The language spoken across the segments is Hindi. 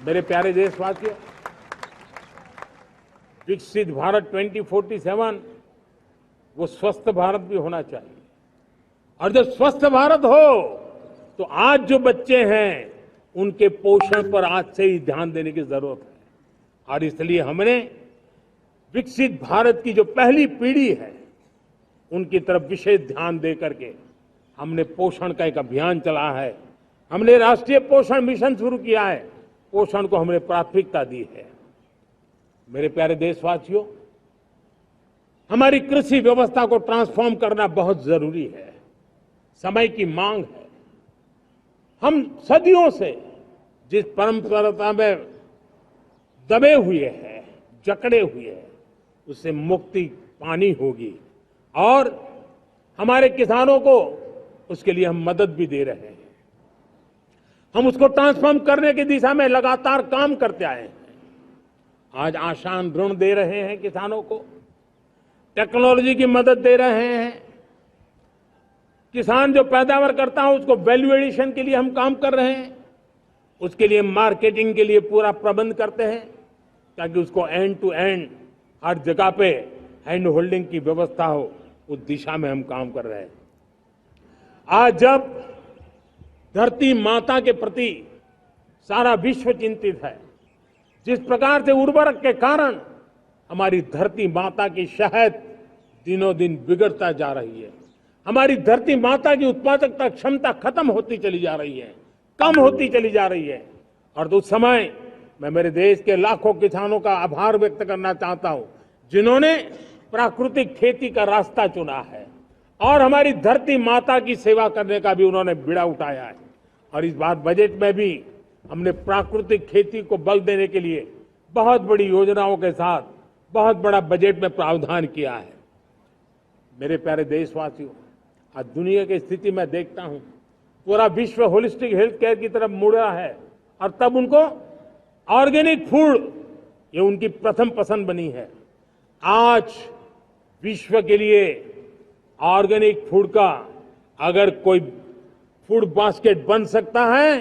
मेरे प्यारे देशवासियों, विकसित भारत 2047 वो स्वस्थ भारत भी होना चाहिए। और जब स्वस्थ भारत हो तो आज जो बच्चे हैं उनके पोषण पर आज से ही ध्यान देने की जरूरत है। और इसलिए हमने विकसित भारत की जो पहली पीढ़ी है उनकी तरफ विशेष ध्यान दे करके हमने पोषण का एक अभियान चला है। हमने राष्ट्रीय पोषण मिशन शुरू किया है। पोषण को हमने प्राथमिकता दी है। मेरे प्यारे देशवासियों, हमारी कृषि व्यवस्था को ट्रांसफॉर्म करना बहुत जरूरी है। समय की मांग है। हम सदियों से जिस परंपरा में दबे हुए हैं, जकड़े हुए हैं, उससे मुक्ति पानी होगी। और हमारे किसानों को उसके लिए हम मदद भी दे रहे हैं। हम उसको ट्रांसफॉर्म करने की दिशा में लगातार काम करते आए हैं। आज आसान ऋण दे रहे हैं किसानों को, टेक्नोलॉजी की मदद दे रहे हैं। किसान जो पैदावार करता है उसको वैल्यू एडिशन के लिए हम काम कर रहे हैं। उसके लिए मार्केटिंग के लिए पूरा प्रबंध करते हैं ताकि उसको एंड टू एंड हर जगह पे हैंड होल्डिंग की व्यवस्था हो। उस दिशा में हम काम कर रहे हैं। आज जब धरती माता के प्रति सारा विश्व चिंतित है, जिस प्रकार से उर्वरक के कारण हमारी धरती माता की शहद दिनों दिन बिगड़ता जा रही है, हमारी धरती माता की उत्पादकता क्षमता खत्म होती चली जा रही है, कम होती चली जा रही है। और उस समय मैं मेरे देश के लाखों किसानों का आभार व्यक्त करना चाहता हूं जिन्होंने प्राकृतिक खेती का रास्ता चुना है और हमारी धरती माता की सेवा करने का भी उन्होंने बीड़ा उठाया है। और इस बार बजट में भी हमने प्राकृतिक खेती को बल देने के लिए बहुत बड़ी योजनाओं के साथ बहुत बड़ा बजट में प्रावधान किया है। मेरे प्यारे देशवासियों, आज दुनिया की स्थिति में देखता हूं, पूरा विश्व होलिस्टिक हेल्थ केयर की तरफ मुड़ रहा है और तब उनको ऑर्गेनिक फूड ये उनकी प्रथम पसंद बनी है। आज विश्व के लिए ऑर्गेनिक फूड का अगर कोई फूड बास्केट बन सकता है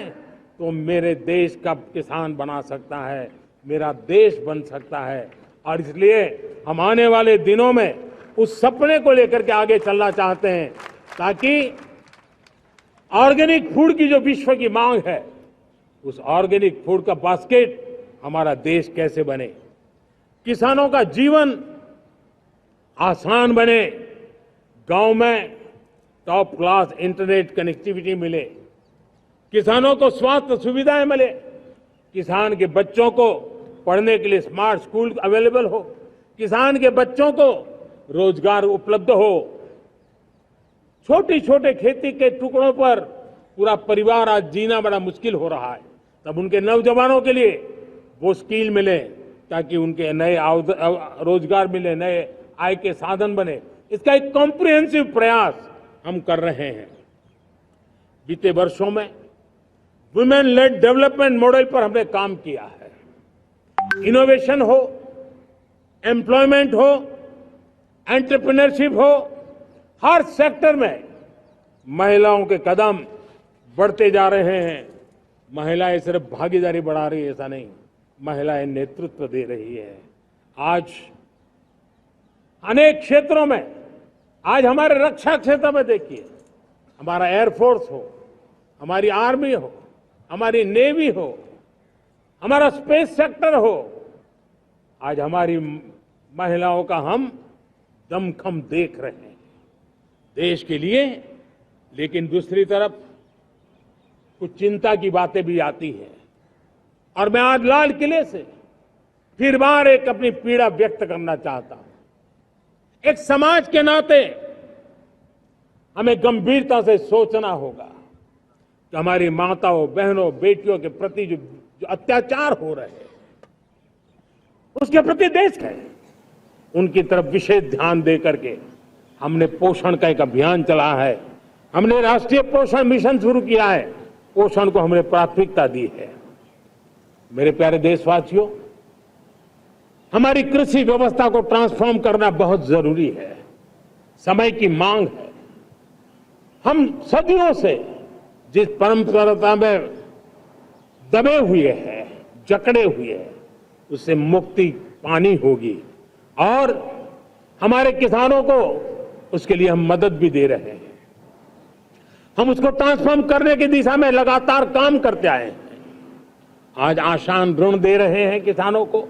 तो मेरे देश का किसान बना सकता है, मेरा देश बन सकता है। और इसलिए हम आने वाले दिनों में उस सपने को लेकर के आगे चलना चाहते हैं ताकि ऑर्गेनिक फूड की जो विश्व की मांग है उस ऑर्गेनिक फूड का बास्केट हमारा देश कैसे बने, किसानों का जीवन आसान बने, गांव में टॉप क्लास इंटरनेट कनेक्टिविटी मिले, किसानों को स्वास्थ्य सुविधाएं मिले, किसान के बच्चों को पढ़ने के लिए स्मार्ट स्कूल अवेलेबल हो, किसान के बच्चों को रोजगार उपलब्ध हो। छोटे छोटे खेती के टुकड़ों पर पूरा परिवार आज जीना बड़ा मुश्किल हो रहा है, तब उनके नौजवानों के लिए वो स्किल मिले ताकि उनके नए रोजगार मिले, नए आय के साधन बने। इसका एक कॉम्प्रिहेंसिव प्रयास हम कर रहे हैं। बीते वर्षों में वुमेन लेड डेवलपमेंट मॉडल पर हमने काम किया है। इनोवेशन हो, एम्प्लॉयमेंट हो, एंटरप्रेन्योरशिप हो, हर सेक्टर में महिलाओं के कदम बढ़ते जा रहे हैं। महिलाएं सिर्फ भागीदारी बढ़ा रही है ऐसा नहीं, महिलाएं नेतृत्व दे रही है। आज अनेक क्षेत्रों में, आज हमारे रक्षा क्षेत्र में देखिए, हमारा एयरफोर्स हो, हमारी आर्मी हो, हमारी नेवी हो, हमारा स्पेस सेक्टर हो, आज हमारी महिलाओं का हम दमखम देख रहे हैं देश के लिए। लेकिन दूसरी तरफ कुछ चिंता की बातें भी आती है और मैं आज लाल किले से फिर बार एक अपनी पीड़ा व्यक्त करना चाहता हूं। एक समाज के नाते हमें गंभीरता से सोचना होगा कि हमारी माताओं, बहनों, बेटियों के प्रति जो अत्याचार हो रहे हैं उसके प्रति देश है, उनकी तरफ विशेष ध्यान दे करके हमने पोषण का एक अभियान चला है। हमने राष्ट्रीय पोषण मिशन शुरू किया है। पोषण को हमने प्राथमिकता दी है। मेरे प्यारे देशवासियों, हमारी कृषि व्यवस्था को ट्रांसफॉर्म करना बहुत जरूरी है। समय की मांग है। हम सदियों से जिस परंपरा में दबे हुए हैं, जकड़े हुए हैं उससे मुक्ति पानी होगी और हमारे किसानों को उसके लिए हम मदद भी दे रहे हैं। हम उसको ट्रांसफॉर्म करने की दिशा में लगातार काम करते आए हैं। आज आसान ऋण दे रहे हैं किसानों को,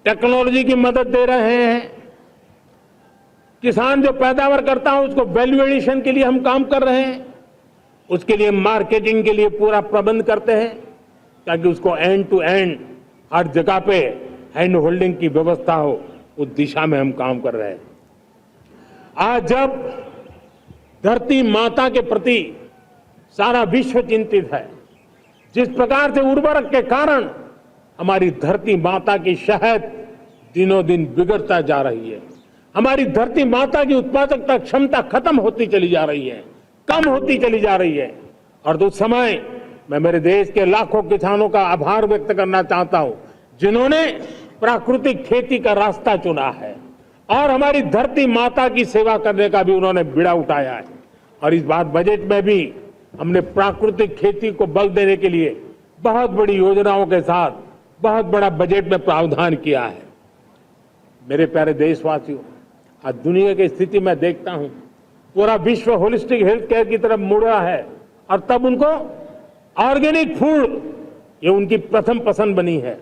टेक्नोलॉजी की मदद दे रहे हैं। किसान जो पैदावार करता है उसको वैल्यू एडिशन के लिए हम काम कर रहे हैं। उसके लिए मार्केटिंग के लिए पूरा प्रबंध करते हैं ताकि उसको एंड टू एंड हर जगह पे हैंड होल्डिंग की व्यवस्था हो, उस दिशा में हम काम कर रहे हैं। आज जब धरती माता के प्रति सारा विश्व चिंतित है, जिस प्रकार से उर्वरक के कारण हमारी धरती माता की शहद दिनों दिन बिगड़ता जा रही है, हमारी धरती माता की उत्पादकता क्षमता खत्म होती चली जा रही है, कम होती चली जा रही है। और उस समय मैं मेरे देश के लाखों किसानों का आभार व्यक्त करना चाहता हूं जिन्होंने प्राकृतिक खेती का रास्ता चुना है और हमारी धरती माता की सेवा करने का भी उन्होंने बीड़ा उठाया है। और इस बार बजट में भी हमने प्राकृतिक खेती को बल देने के लिए बहुत बड़ी योजनाओं के साथ बहुत बड़ा बजट में प्रावधान किया है। मेरे प्यारे देशवासियों, आज दुनिया की स्थिति में देखता हूं पूरा विश्व होलिस्टिक हेल्थ केयर की तरफ मुड़ रहा है और तब उनको ऑर्गेनिक फूड ये उनकी प्रथम पसंद बनी है।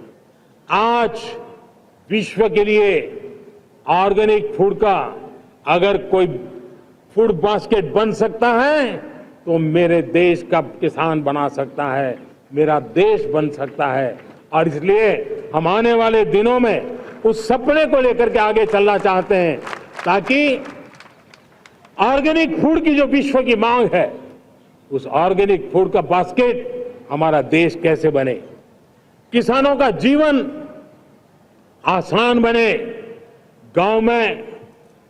आज विश्व के लिए ऑर्गेनिक फूड का अगर कोई फूड बास्केट बन सकता है तो मेरे देश का किसान बना सकता है, मेरा देश बन सकता है। और इसलिए हम आने वाले दिनों में उस सपने को लेकर के आगे चलना चाहते हैं ताकि ऑर्गेनिक फूड की जो विश्व की मांग है उस ऑर्गेनिक फूड का बास्केट हमारा देश कैसे बने, किसानों का जीवन आसान बने, गांव में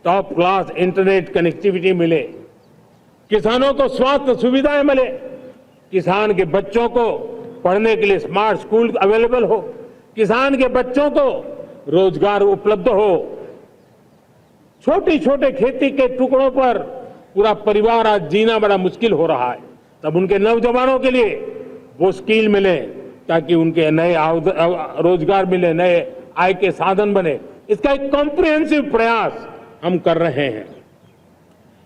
टॉप क्लास इंटरनेट कनेक्टिविटी मिले, किसानों को स्वास्थ्य सुविधाएं मिले, किसान के बच्चों को पढ़ने के लिए स्मार्ट स्कूल अवेलेबल हो, किसान के बच्चों को रोजगार उपलब्ध हो। छोटी छोटे खेती के टुकड़ों पर पूरा परिवार आज जीना बड़ा मुश्किल हो रहा है, तब उनके नौजवानों के लिए वो स्किल मिले ताकि उनके नए रोजगार मिले, नए आय के साधन बने। इसका एक कॉम्प्रिहेंसिव प्रयास हम कर रहे हैं।